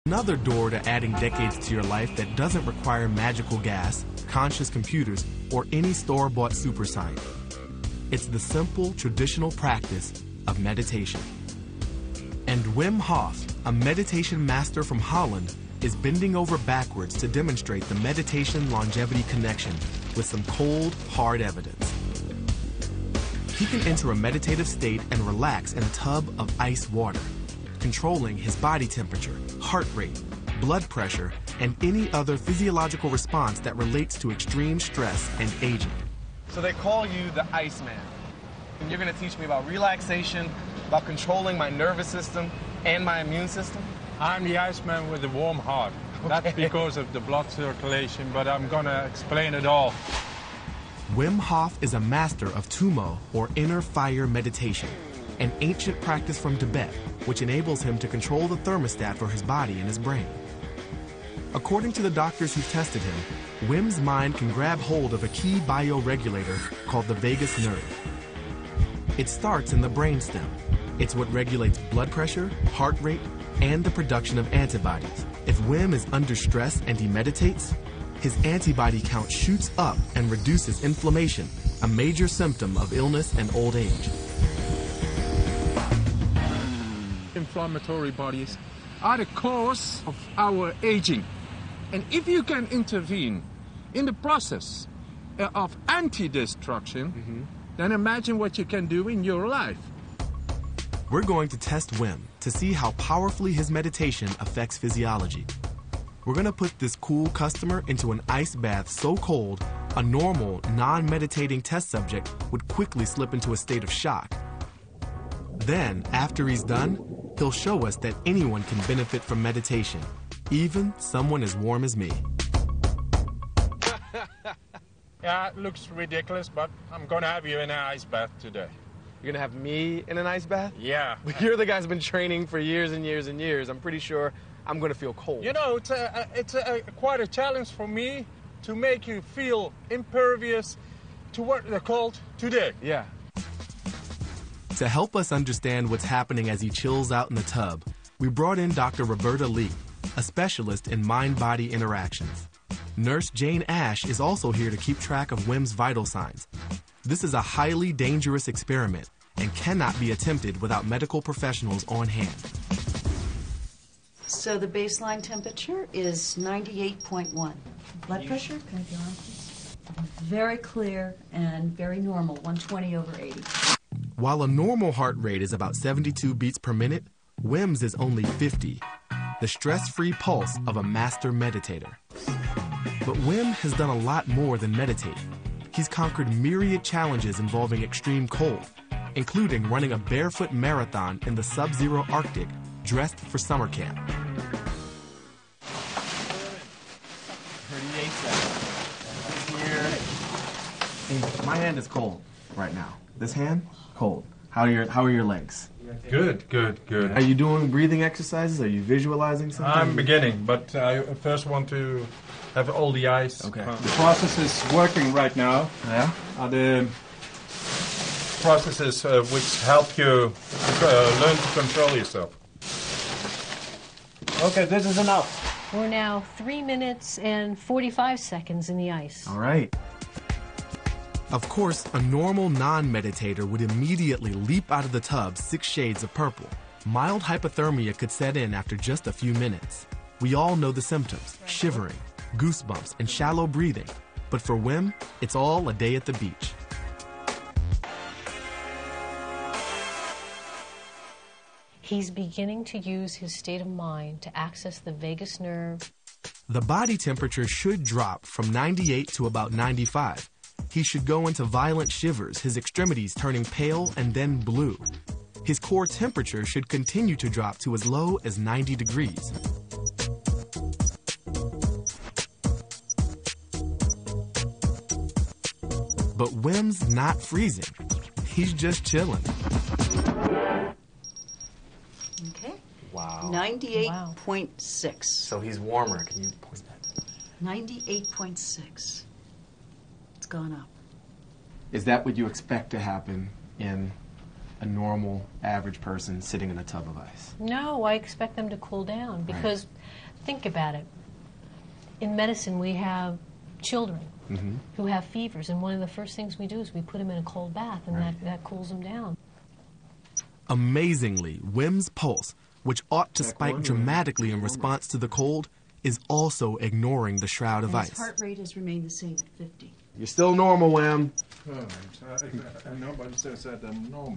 Another door to adding decades to your life that doesn't require magical gas, conscious computers, or any store-bought super science. It's the simple, traditional practice of meditation. And Wim Hof, a meditation master from Holland, is bending over backwards to demonstrate the meditation longevity connection with some cold, hard evidence. He can enter a meditative state and relax in a tub of ice water, controlling his body temperature, heart rate, blood pressure, and any other physiological response that relates to extreme stress and aging. So they call you the Iceman. And you're going to teach me about relaxation, about controlling my nervous system and my immune system? I'm the Iceman with a warm heart. Okay. That's because of the blood circulation, but I'm going to explain it all. Wim Hof is a master of Tumo, or inner fire meditation, an ancient practice from Tibet, which enables him to control the thermostat for his body and his brain. According to the doctors who've tested him, Wim's mind can grab hold of a key bioregulator called the vagus nerve. It starts in the brainstem. It's what regulates blood pressure, heart rate, and the production of antibodies. If Wim is under stress and he meditates, his antibody count shoots up and reduces inflammation, a major symptom of illness and old age. Inflammatory bodies are the cause of our aging. And if you can intervene in the process of anti-destruction, then imagine what you can do in your life. We're going to test Wim to see how powerfully his meditation affects physiology. We're going to put this cool customer into an ice bath so cold, a normal, non-meditating test subject would quickly slip into a state of shock. Then, after he's done, he'll show us that anyone can benefit from meditation, even someone as warm as me. Yeah, it looks ridiculous, but I'm going to have you in an ice bath today. You're going to have me in an ice bath? Yeah. You're the guy who's been training for years and years and years. I'm pretty sure I'm going to feel cold. You know, it's quite a challenge for me to make you feel impervious to what they're called today. Yeah. To help us understand what's happening as he chills out in the tub, we brought in Dr. Roberta Lee, a specialist in mind-body interactions. Nurse Jane Ash is also here to keep track of Wim's vital signs. This is a highly dangerous experiment and cannot be attempted without medical professionals on hand. So the baseline temperature is 98.1. Blood pressure, can I go on, please? Very clear and very normal, 120/80. While a normal heart rate is about 72 beats per minute, Wim's is only 50, the stress-free pulse of a master meditator. But Wim has done a lot more than meditate. He's conquered myriad challenges involving extreme cold, including running a barefoot marathon in the sub-zero Arctic, dressed for summer camp. 38 seconds. Here. My hand is cold right now. This hand, cold. How are your legs? Good, good, good. Are you doing breathing exercises? Are you visualizing something? I'm beginning, but I first want to have all the ice. Okay. The process is working right now. Yeah? The processes which help you learn to control yourself. Okay, this is enough. We're now 3 minutes and 45 seconds in the ice. All right. Of course, a normal non-meditator would immediately leap out of the tub 6 shades of purple. Mild hypothermia could set in after just a few minutes. We all know the symptoms: shivering, goosebumps, and shallow breathing. But for Wim, it's all a day at the beach. He's beginning to use his state of mind to access the vagus nerve. The body temperature should drop from 98 to about 95. He should go into violent shivers, his extremities turning pale and then blue. His core temperature should continue to drop to as low as 90 degrees. But Wim's not freezing. He's just chilling. Okay. Wow. 98.6. So he's warmer. Can you point that? 98.6. It's gone up. Is that what you expect to happen in a normal, average person sitting in a tub of ice? No, I expect them to cool down because Think about it. In medicine, we have children who have fevers, and one of the first things we do is we put them in a cold bath, and that cools them down. Amazingly, Wim's pulse, which ought to spike dramatically in response to the cold, is also ignoring the shroud of ice. His heart rate has remained the same at 50. You're still normal, Wim. Nobody says that I'm normal.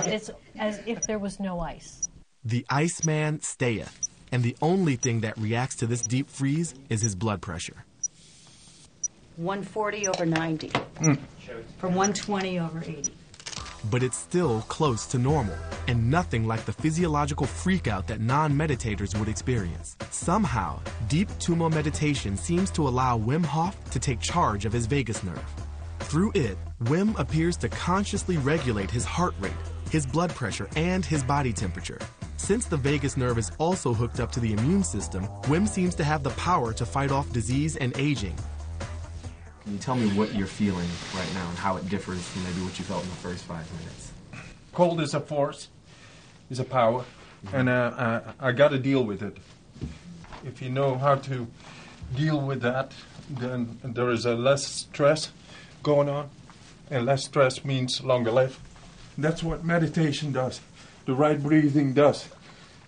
It's as if there was no ice. The Iceman stayeth, and the only thing that reacts to this deep freeze is his blood pressure. 140 over 90. From 120 over 80. But it's still close to normal, and nothing like the physiological freakout that non-meditators would experience. Somehow, deep tumo meditation seems to allow Wim Hof to take charge of his vagus nerve. Through it, Wim appears to consciously regulate his heart rate, his blood pressure, and his body temperature. Since the vagus nerve is also hooked up to the immune system, Wim seems to have the power to fight off disease and aging. Can you tell me what you're feeling right now and how it differs from maybe what you felt in the first 5 minutes? Cold is a force, is a power, and I got to deal with it. If you know how to deal with that, then there is a less stress going on, and less stress means longer life. That's what meditation does, the right breathing does,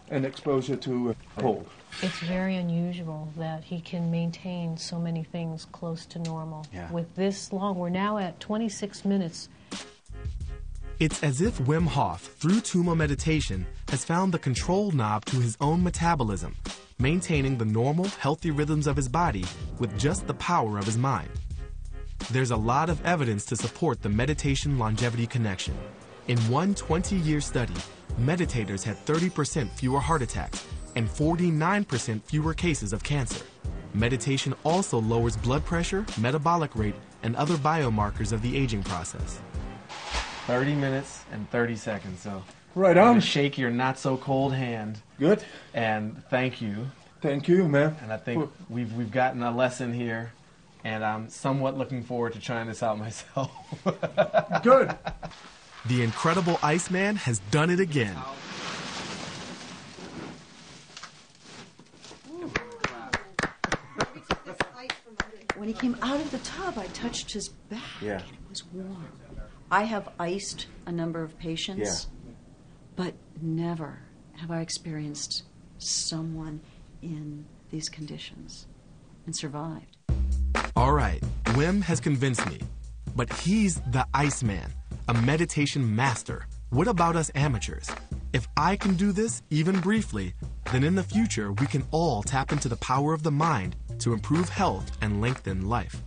and exposure to cold. It's very unusual that he can maintain so many things close to normal. Yeah. With this long, we're now at 26 minutes. It's as if Wim Hof, through tumo meditation, has found the control knob to his own metabolism, maintaining the normal, healthy rhythms of his body with just the power of his mind. There's a lot of evidence to support the meditation longevity connection. In one 20-year study, meditators had 30% fewer heart attacks and 49% fewer cases of cancer. Meditation also lowers blood pressure, metabolic rate, and other biomarkers of the aging process. 30 minutes and 30 seconds, so Right I'm on. gonna shake your not-so-cold hand, Good. and thank you. Thank you, man. And I think we've gotten a lesson here, and I'm somewhat looking forward to trying this out myself. Good. The incredible Iceman has done it again. When he came out of the tub, I touched his back. Yeah. And it was warm. I have iced a number of patients, but never have I experienced someone in these conditions and survived. All right, Wim has convinced me, but he's the Iceman, a meditation master. What about us amateurs? If I can do this, even briefly, then in the future we can all tap into the power of the mind to improve health and lengthen life.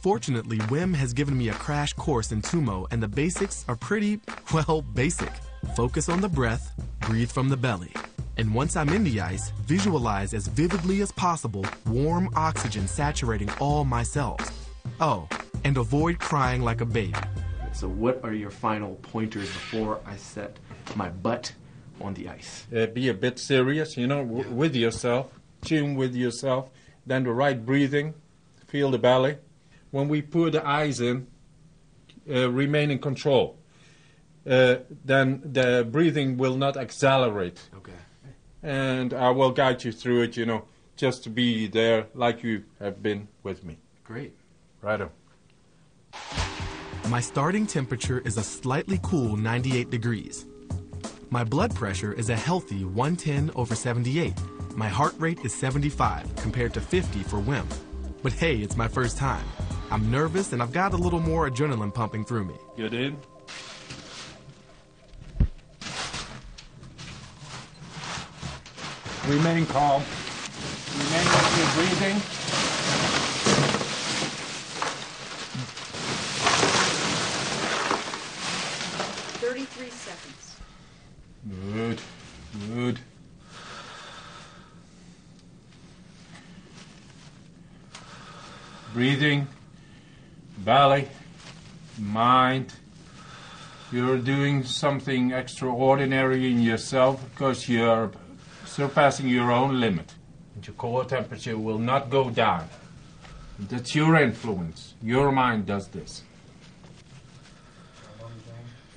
Fortunately, Wim has given me a crash course in Tumo, and the basics are pretty, well, basic. Focus on the breath, breathe from the belly. And once I'm in the ice, visualize as vividly as possible warm oxygen saturating all my cells. Oh, and avoid crying like a baby. So what are your final pointers before I set my butt on the ice? Be a bit serious, with yourself. Tune with yourself. Then the right breathing. Feel the belly. When we put the eyes in, remain in control. Then the breathing will not accelerate. Okay. And I will guide you through it, just to be there like you have been with me. Great. Righto. My starting temperature is a slightly cool 98 degrees. My blood pressure is a healthy 110/78. My heart rate is 75 compared to 50 for Wim. But hey, it's my first time. I'm nervous and I've got a little more adrenaline pumping through me. Get in. Remain calm. Remain with your breathing. Good, good. Breathing, belly, mind. You're doing something extraordinary in yourself because you're surpassing your own limit. And your core temperature will not go down. That's your influence. Your mind does this.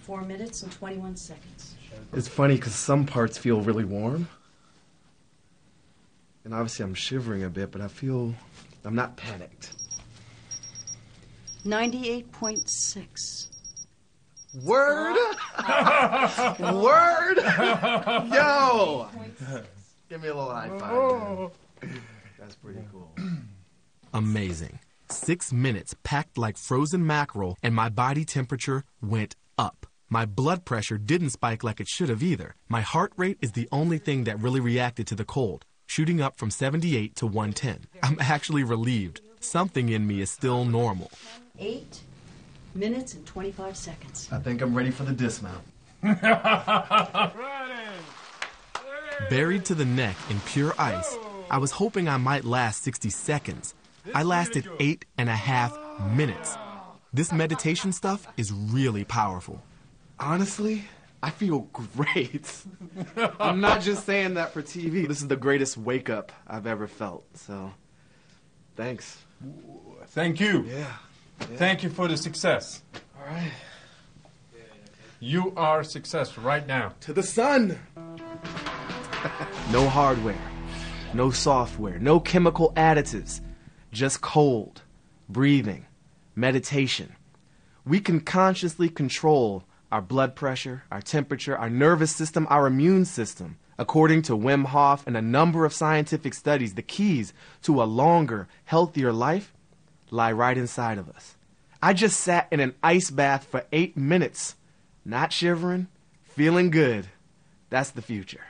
4 minutes and 21 seconds. It's funny because some parts feel really warm, And obviously I'm shivering a bit, but I feel I'm not panicked. 98.6. Word? Word? Yo! Give me a little high five. That's pretty cool. Amazing. 6 minutes packed like frozen mackerel, and my body temperature went up. My blood pressure didn't spike like it should have either. My heart rate is the only thing that really reacted to the cold, shooting up from 78 to 110. I'm actually relieved. Something in me is still normal. 8 minutes and 25 seconds. I think I'm ready for the dismount. Buried to the neck in pure ice, I was hoping I might last 60 seconds. I lasted 8.5 minutes. This meditation stuff is really powerful. Honestly, I feel great. I'm not just saying that for TV. This is the greatest wake-up I've ever felt, so thanks. Thank you. Yeah. Thank you for the success. All right. You are a success right now. To the sun. No hardware, no software, no chemical additives, just cold, breathing, meditation. We can consciously control our blood pressure, our temperature, our nervous system, our immune system. According to Wim Hof and a number of scientific studies, the keys to a longer, healthier life lie right inside of us. I just sat in an ice bath for 8 minutes, not shivering, feeling good. That's the future.